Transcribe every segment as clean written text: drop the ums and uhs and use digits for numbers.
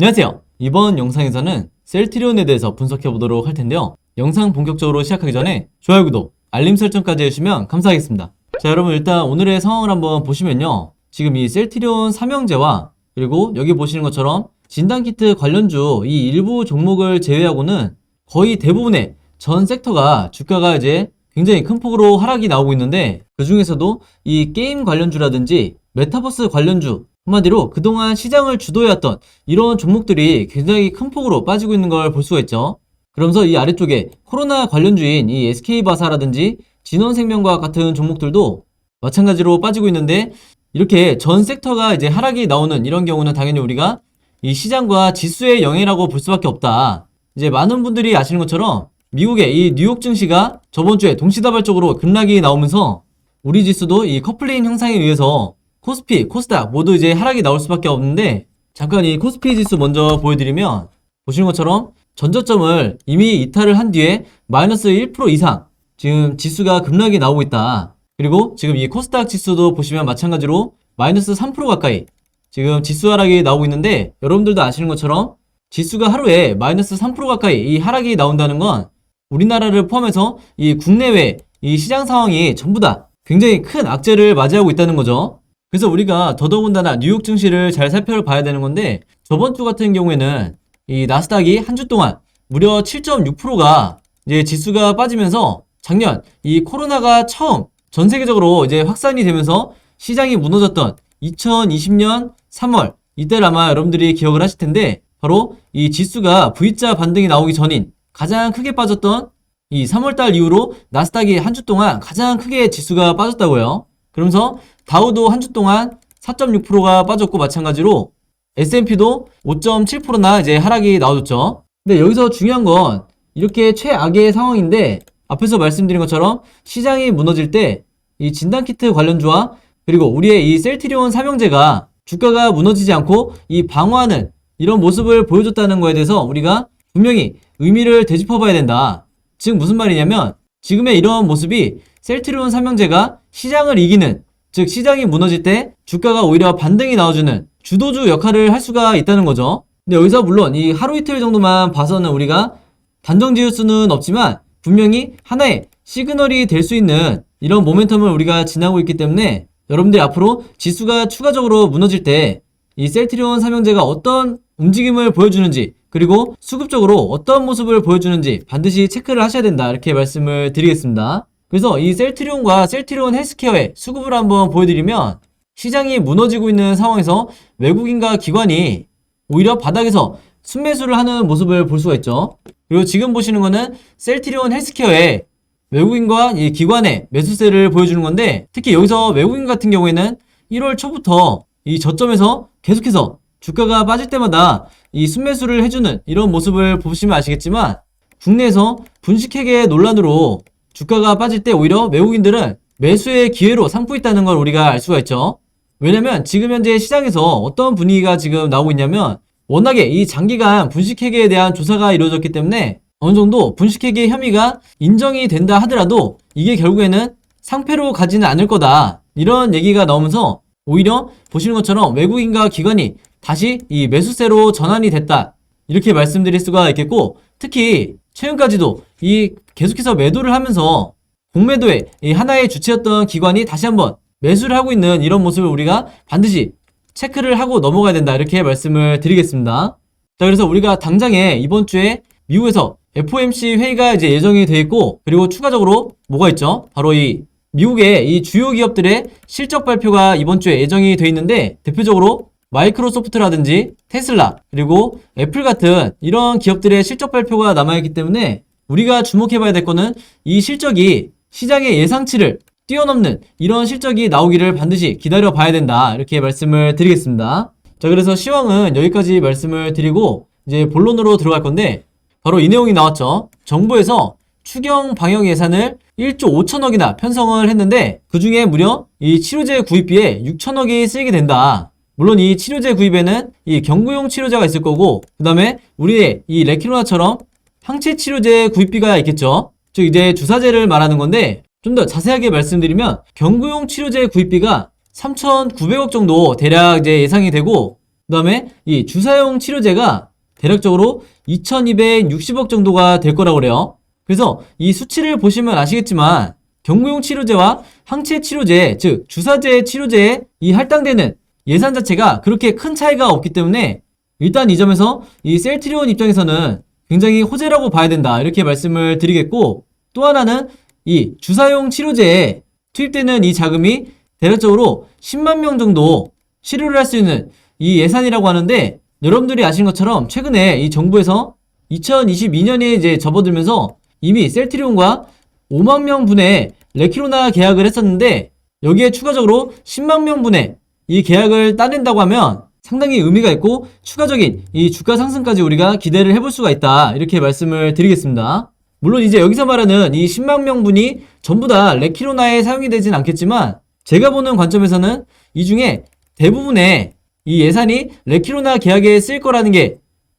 안녕하세요. 이번 영상에서는 셀트리온에 대해서 분석해 보도록 할 텐데요. 영상 본격적으로 시작하기 전에 좋아요, 구독, 알림 설정까지 해주시면 감사하겠습니다. 자, 여러분 일단 오늘의 상황을 한번 보시면요. 지금 이 셀트리온 삼형제와 그리고 여기 보시는 것처럼 진단키트 관련주 이 일부 종목을 제외하고는 거의 대부분의 전 섹터가 주가가 이제 굉장히 큰 폭으로 하락이 나오고 있는데, 그 중에서도 이 게임 관련주라든지 메타버스 관련주, 한마디로 그동안 시장을 주도해왔던 이런 종목들이 굉장히 큰 폭으로 빠지고 있는 걸 볼 수가 있죠. 그러면서 이 아래쪽에 코로나 관련주인 이 SK바사라든지 진원생명과학 같은 종목들도 마찬가지로 빠지고 있는데, 이렇게 전 섹터가 이제 하락이 나오는 이런 경우는 당연히 우리가 이 시장과 지수의 영향이라고 볼 수밖에 없다. 이제 많은 분들이 아시는 것처럼 미국의 이 뉴욕 증시가 저번 주에 동시다발적으로 급락이 나오면서 우리 지수도 이 커플링 형상에 의해서 코스피, 코스닥 모두 이제 하락이 나올 수밖에 없는데, 잠깐 이 코스피 지수 먼저 보여드리면 보시는 것처럼 전저점을 이미 이탈을 한 뒤에 마이너스 1% 이상 지금 지수가 급락이 나오고 있다. 그리고 지금 이 코스닥 지수도 보시면 마찬가지로 마이너스 3% 가까이 지금 지수 하락이 나오고 있는데, 여러분들도 아시는 것처럼 지수가 하루에 마이너스 3% 가까이 이 하락이 나온다는 건 우리나라를 포함해서 이 국내외 이 시장 상황이 전부 다 굉장히 큰 악재를 맞이하고 있다는 거죠. 그래서 우리가 더더군다나 뉴욕 증시를 잘 살펴봐야 되는 건데, 저번 주 같은 경우에는 이 나스닥이 한 주 동안 무려 7.6%가 이제 지수가 빠지면서 작년 이 코로나가 처음 전 세계적으로 이제 확산이 되면서 시장이 무너졌던 2020년 3월, 이때를 아마 여러분들이 기억을 하실 텐데, 바로 이 지수가 V자 반등이 나오기 전인 가장 크게 빠졌던 이 3월달 이후로 나스닥이 한 주 동안 가장 크게 지수가 빠졌다고요. 그러면서 다우도 한 주 동안 4.6%가 빠졌고, 마찬가지로 S&P도 5.7%나 이제 하락이 나와줬죠. 근데 여기서 중요한 건 이렇게 최악의 상황인데, 앞에서 말씀드린 것처럼 시장이 무너질 때 이 진단키트 관련주와 그리고 우리의 이 셀트리온 삼형제가 주가가 무너지지 않고 이 방어하는 이런 모습을 보여줬다는 거에 대해서 우리가 분명히 의미를 되짚어봐야 된다. 즉 무슨 말이냐면, 지금의 이런 모습이 셀트리온 삼형제가 시장을 이기는, 즉 시장이 무너질 때 주가가 오히려 반등이 나와주는 주도주 역할을 할 수가 있다는 거죠. 근데 여기서 물론 이 하루 이틀 정도만 봐서는 우리가 단정 지을 수는 없지만 분명히 하나의 시그널이 될 수 있는 이런 모멘텀을 우리가 지나고 있기 때문에, 여러분들이 앞으로 지수가 추가적으로 무너질 때 이 셀트리온 삼형제가 어떤 움직임을 보여주는지, 그리고 수급적으로 어떤 모습을 보여주는지 반드시 체크를 하셔야 된다, 이렇게 말씀을 드리겠습니다. 그래서 이 셀트리온과 셀트리온 헬스케어의 수급을 한번 보여드리면, 시장이 무너지고 있는 상황에서 외국인과 기관이 오히려 바닥에서 순매수를 하는 모습을 볼 수가 있죠. 그리고 지금 보시는 거는 셀트리온 헬스케어의 외국인과 이 기관의 매수세를 보여주는 건데, 특히 여기서 외국인 같은 경우에는 1월 초부터 이 저점에서 계속해서 주가가 빠질 때마다 이 순매수를 해주는 이런 모습을 보시면 아시겠지만, 국내에서 분식회계 논란으로 주가가 빠질 때 오히려 외국인들은 매수의 기회로 삼고 있다는 걸 우리가 알 수가 있죠. 왜냐면 지금 현재 시장에서 어떤 분위기가 지금 나오고 있냐면, 워낙에 이 장기간 분식회계에 대한 조사가 이루어졌기 때문에 어느 정도 분식회계 혐의가 인정이 된다 하더라도 이게 결국에는 상패로 가지는 않을 거다, 이런 얘기가 나오면서 오히려 보시는 것처럼 외국인과 기관이 다시 이 매수세로 전환이 됐다, 이렇게 말씀드릴 수가 있겠고, 특히 최근까지도 이 계속해서 매도를 하면서 공매도의 이 하나의 주체였던 기관이 다시 한번 매수를 하고 있는 이런 모습을 우리가 반드시 체크를 하고 넘어가야 된다, 이렇게 말씀을 드리겠습니다. 자, 그래서 우리가 당장에 이번 주에 미국에서 FOMC 회의가 이제 예정이 되어 있고, 그리고 추가적으로 뭐가 있죠? 바로 이 미국의 이 주요 기업들의 실적 발표가 이번 주에 예정이 되어 있는데, 대표적으로 마이크로소프트라든지 테슬라 그리고 애플 같은 이런 기업들의 실적 발표가 남아있기 때문에 우리가 주목해봐야 될 거는 이 실적이 시장의 예상치를 뛰어넘는 이런 실적이 나오기를 반드시 기다려봐야 된다, 이렇게 말씀을 드리겠습니다. 자, 그래서 시황은 여기까지 말씀을 드리고 이제 본론으로 들어갈 건데, 바로 이 내용이 나왔죠. 정부에서 추경 방역 예산을 1조 5천억이나 편성을 했는데, 그 중에 무려 이 치료제 구입비에 6천억이 쓰이게 된다. 물론 이 치료제 구입에는 이 경구용 치료제가 있을 거고, 그 다음에 우리의 이 레키로나처럼 항체 치료제 구입비가 있겠죠. 즉 이제 주사제를 말하는 건데, 좀 더 자세하게 말씀드리면 경구용 치료제 구입비가 3,900억 정도 대략 이제 예상이 되고, 그 다음에 이 주사용 치료제가 대략적으로 2260억 정도가 될 거라고 그래요. 그래서 이 수치를 보시면 아시겠지만 경구용 치료제와 항체 치료제, 즉 주사제 치료제에 이 할당되는 예산 자체가 그렇게 큰 차이가 없기 때문에 일단 이 점에서 이 셀트리온 입장에서는 굉장히 호재라고 봐야 된다, 이렇게 말씀을 드리겠고, 또 하나는 이 주사용 치료제에 투입되는 이 자금이 대략적으로 10만 명 정도 치료를 할 수 있는 이 예산이라고 하는데, 여러분들이 아시는 것처럼 최근에 이 정부에서 2022년에 이제 접어들면서 이미 셀트리온과 5만 명 분의 레키로나 계약을 했었는데, 여기에 추가적으로 10만 명 분의 이 계약을 따낸다고 하면 상당히 의미가 있고 추가적인 이 주가 상승까지 우리가 기대를 해볼 수가 있다, 이렇게 말씀을 드리겠습니다. 물론 이제 여기서 말하는 이 10만 명 분이 전부 다 레키로나에 사용이 되진 않겠지만, 제가 보는 관점에서는 이 중에 대부분의 이 예산이 레키로나 계약에 쓰일 거라는 게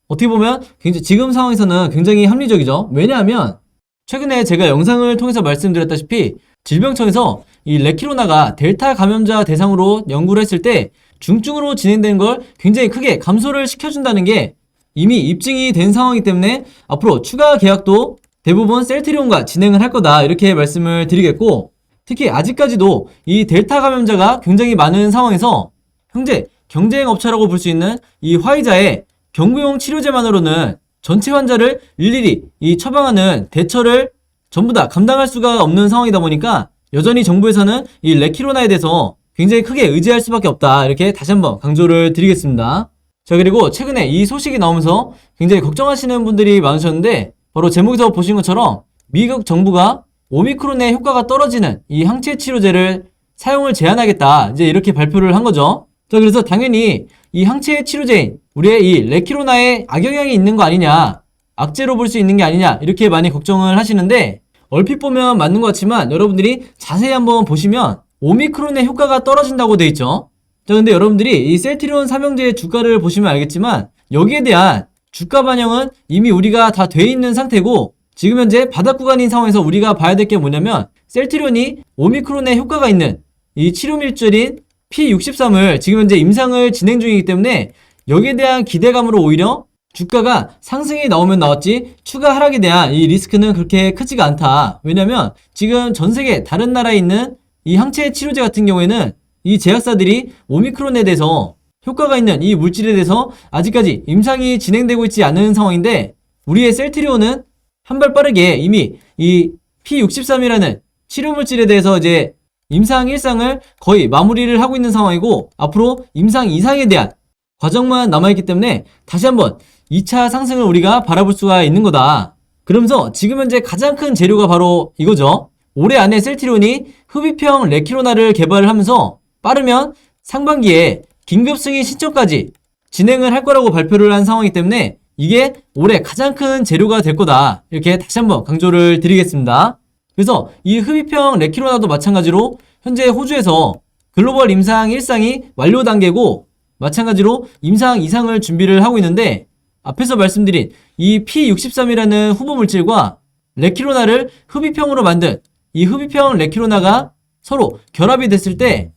어떻게 보면 굉장히 지금 상황에서는 굉장히 합리적이죠. 왜냐하면 최근에 제가 영상을 통해서 말씀드렸다시피 질병청에서 이 레키로나가 델타 감염자 대상으로 연구를 했을 때 중증으로 진행되는 걸 굉장히 크게 감소를 시켜준다는 게 이미 입증이 된 상황이기 때문에 앞으로 추가 계약도 대부분 셀트리온과 진행을 할 거다, 이렇게 말씀을 드리겠고, 특히 아직까지도 이 델타 감염자가 굉장히 많은 상황에서 현재 경쟁 업체라고 볼 수 있는 이 화이자의 경구용 치료제만으로는 전체 환자를 일일이 이 처방하는 대처를 전부 다 감당할 수가 없는 상황이다 보니까 여전히 정부에서는 이 레키로나에 대해서 굉장히 크게 의지할 수밖에 없다, 이렇게 다시 한번 강조를 드리겠습니다. 자, 그리고 최근에 이 소식이 나오면서 굉장히 걱정하시는 분들이 많으셨는데, 바로 제목에서 보신 것처럼 미국 정부가 오미크론의 효과가 떨어지는 이 항체 치료제를 사용을 제한하겠다, 이제 이렇게 발표를 한 거죠. 자, 그래서 당연히 이 항체 치료제인 우리의 이 레키로나에 악영향이 있는 거 아니냐, 악재로 볼 수 있는 게 아니냐, 이렇게 많이 걱정을 하시는데, 얼핏 보면 맞는 것 같지만 여러분들이 자세히 한번 보시면 오미크론의 효과가 떨어진다고 돼 있죠. 자, 근데 여러분들이 이 셀트리온 삼형제의 주가를 보시면 알겠지만 여기에 대한 주가 반영은 이미 우리가 다 돼 있는 상태고, 지금 현재 바닥 구간인 상황에서 우리가 봐야 될 게 뭐냐면 셀트리온이 오미크론의 효과가 있는 이 치료 물질인 P63을 지금 현재 임상을 진행 중이기 때문에 여기에 대한 기대감으로 오히려 주가가 상승이 나오면 나왔지 추가 하락에 대한 이 리스크는 그렇게 크지가 않다. 왜냐면 지금 전 세계 다른 나라에 있는 이 항체 치료제 같은 경우에는 이 제약사들이 오미크론에 대해서 효과가 있는 이 물질에 대해서 아직까지 임상이 진행되고 있지 않은 상황인데, 우리의 셀트리온은 한 발 빠르게 이미 이 P63이라는 치료 물질에 대해서 이제 임상 1상을 거의 마무리를 하고 있는 상황이고, 앞으로 임상 2상에 대한 과정만 남아있기 때문에 다시 한번 2차 상승을 우리가 바라볼 수가 있는 거다. 그러면서 지금 현재 가장 큰 재료가 바로 이거죠. 올해 안에 셀트리온이 흡입형 레키로나를 개발을 하면서 빠르면 상반기에 긴급 승인 신청까지 진행을 할 거라고 발표를 한 상황이기 때문에 이게 올해 가장 큰 재료가 될 거다, 이렇게 다시 한번 강조를 드리겠습니다. 그래서 이 흡입형 레키로나도 마찬가지로 현재 호주에서 글로벌 임상 1상이 완료 단계고, 마찬가지로 임상 2상을 준비를 하고 있는데, 앞에서 말씀드린 이 P63이라는 후보 물질과 레키로나를 흡입형으로 만든 이 흡입형 레키로나가 서로 결합이 됐을 때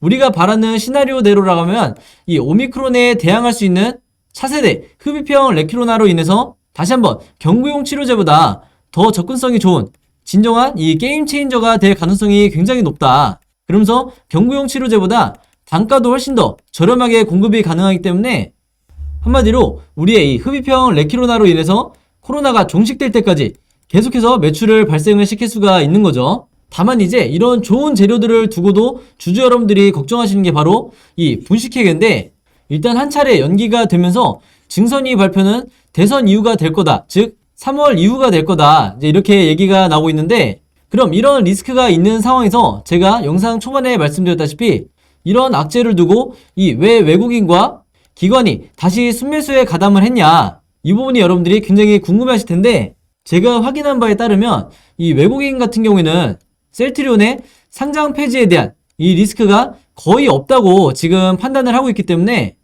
우리가 바라는 시나리오대로라고 하면 이 오미크론에 대항할 수 있는 차세대 흡입형 레키로나로 인해서 다시 한번 경구용 치료제보다 더 접근성이 좋은 진정한 이 게임 체인저가 될 가능성이 굉장히 높다. 그러면서 경구용 치료제보다 단가도 훨씬 더 저렴하게 공급이 가능하기 때문에 한마디로 우리의 이 흡입형 레키로나로 인해서 코로나가 종식될 때까지 계속해서 매출을 발생을 시킬 수가 있는 거죠. 다만 이제 이런 좋은 재료들을 두고도 주주 여러분들이 걱정하시는 게 바로 이 분식회계인데, 일단 한 차례 연기가 되면서 증선위 발표는 대선 이후가 될 거다, 즉 3월 이후가 될 거다, 이제 이렇게 얘기가 나오고 있는데, 그럼 이런 리스크가 있는 상황에서 제가 영상 초반에 말씀드렸다시피 이런 악재를 두고 이 왜 외국인과 기관이 다시 순매수에 가담을 했냐, 이 부분이 여러분들이 굉장히 궁금해 하실 텐데, 제가 확인한 바에 따르면 이 외국인 같은 경우에는 셀트리온의 상장 폐지에 대한 이 리스크가 거의 없다고 지금 판단을 하고 있기 때문에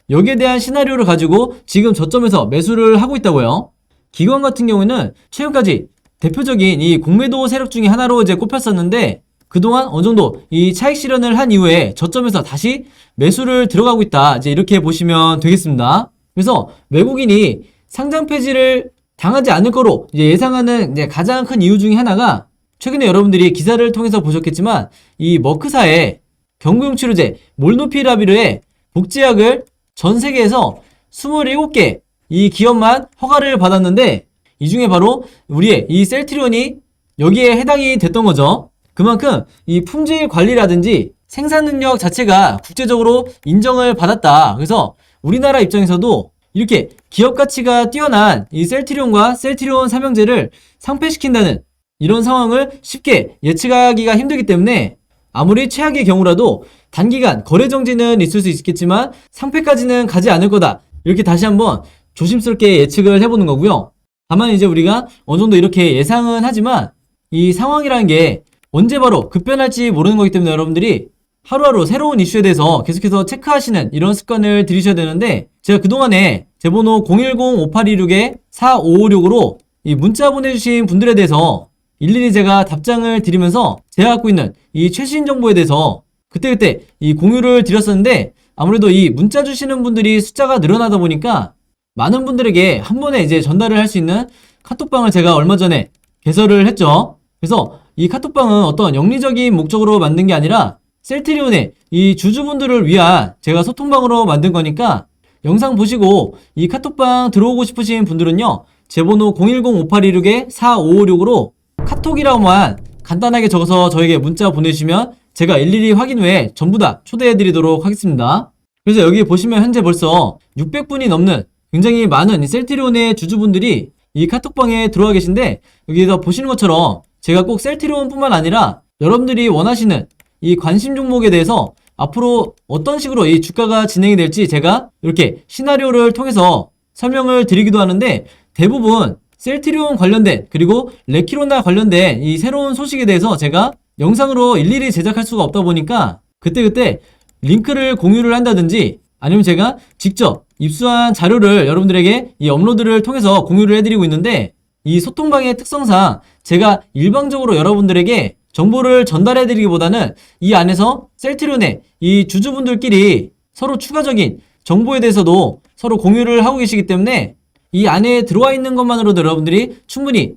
여기에 대한 시나리오를 가지고 지금 저점에서 매수를 하고 있다고요. 기관 같은 경우에는 최근까지 대표적인 이 공매도 세력 중에 하나로 이제 꼽혔었는데, 그동안 어느 정도 이 차익 실현을 한 이후에 저점에서 다시 매수를 들어가고 있다. 이제 이렇게 보시면 되겠습니다. 그래서 외국인이 상장 폐지를 당하지 않을 거로 이제 예상하는 이제 가장 큰 이유 중에 하나가 최근에 여러분들이 기사를 통해서 보셨겠지만 이 머크사의 경구용 치료제 몰누피라비르의 복제약을 전 세계에서 27개 이 기업만 허가를 받았는데 이 중에 바로 우리의 이 셀트리온이 여기에 해당이 됐던 거죠. 그만큼 이 품질 관리라든지 생산 능력 자체가 국제적으로 인정을 받았다. 그래서 우리나라 입장에서도 이렇게 기업 가치가 뛰어난 이 셀트리온과 셀트리온 삼형제를 상폐시킨다는 이런 상황을 쉽게 예측하기가 힘들기 때문에 아무리 최악의 경우라도 단기간 거래 정지는 있을 수 있겠지만 상폐까지는 가지 않을 거다. 이렇게 다시 한번 조심스럽게 예측을 해보는 거고요. 다만 이제 우리가 어느 정도 이렇게 예상은 하지만 이 상황이라는 게 언제 바로 급변할지 모르는 거기 때문에 여러분들이 하루하루 새로운 이슈에 대해서 계속해서 체크하시는 이런 습관을 들이셔야 되는데 제가 그동안에 제 번호 010-5826-4556으로 이 문자 보내주신 분들에 대해서 일일이 제가 답장을 드리면서 제가 갖고 있는 이 최신 정보에 대해서 그때그때 이 공유를 드렸었는데 아무래도 이 문자 주시는 분들이 숫자가 늘어나다 보니까 많은 분들에게 한 번에 이제 전달을 할 수 있는 카톡방을 제가 얼마 전에 개설을 했죠. 그래서 이 카톡방은 어떤 영리적인 목적으로 만든 게 아니라 셀트리온의 이 주주분들을 위한 제가 소통방으로 만든 거니까 영상 보시고 이 카톡방 들어오고 싶으신 분들은요. 제 번호 010-5826-4556으로 카톡이라고만 간단하게 적어서 저에게 문자 보내주시면 제가 일일이 확인 후에 전부 다 초대해드리도록 하겠습니다. 그래서 여기 보시면 현재 벌써 600분이 넘는 굉장히 많은 이 셀트리온의 주주분들이 이 카톡방에 들어와 계신데 여기서 보시는 것처럼 제가 꼭 셀트리온뿐만 아니라 여러분들이 원하시는 이 관심 종목에 대해서 앞으로 어떤 식으로 이 주가가 진행이 될지 제가 이렇게 시나리오를 통해서 설명을 드리기도 하는데 대부분 셀트리온 관련된 그리고 레키로나 관련된 이 새로운 소식에 대해서 제가 영상으로 일일이 제작할 수가 없다 보니까 그때그때 링크를 공유를 한다든지 아니면 제가 직접 입수한 자료를 여러분들에게 이 업로드를 통해서 공유를 해드리고 있는데 이 소통방의 특성상 제가 일방적으로 여러분들에게 정보를 전달해드리기보다는 이 안에서 셀트리온의 이 주주분들끼리 서로 추가적인 정보에 대해서도 서로 공유를 하고 계시기 때문에 이 안에 들어와 있는 것만으로도 여러분들이 충분히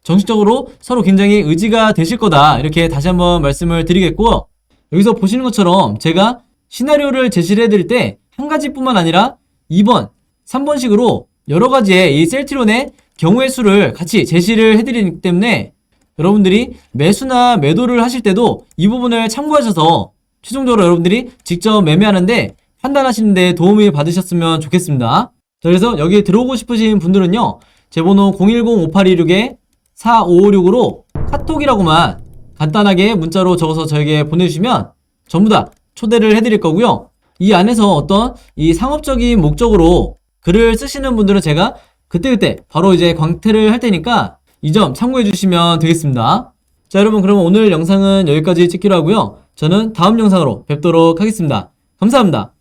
정식적으로 서로 굉장히 의지가 되실 거다. 이렇게 다시 한번 말씀을 드리겠고 여기서 보시는 것처럼 제가 시나리오를 제시를 해드릴 때 한 가지뿐만 아니라 2번, 3번식으로 여러 가지의 이 셀트리온의 경우의 수를 같이 제시를 해드리기 때문에 여러분들이 매수나 매도를 하실 때도 이 부분을 참고하셔서 최종적으로 여러분들이 직접 매매하는데 판단하시는 데 도움이 받으셨으면 좋겠습니다. 자, 그래서 여기 들어오고 싶으신 분들은요. 제 번호 010-5826-4556으로 카톡이라고만 간단하게 문자로 적어서 저에게 보내주시면 전부 다 초대를 해드릴 거고요. 이 안에서 어떤 이 상업적인 목적으로 글을 쓰시는 분들은 제가 그때그때 바로 이제 광태를 할 테니까 이 점 참고해 주시면 되겠습니다. 자, 여러분 그러면 오늘 영상은 여기까지 찍기로 하고요. 저는 다음 영상으로 뵙도록 하겠습니다. 감사합니다.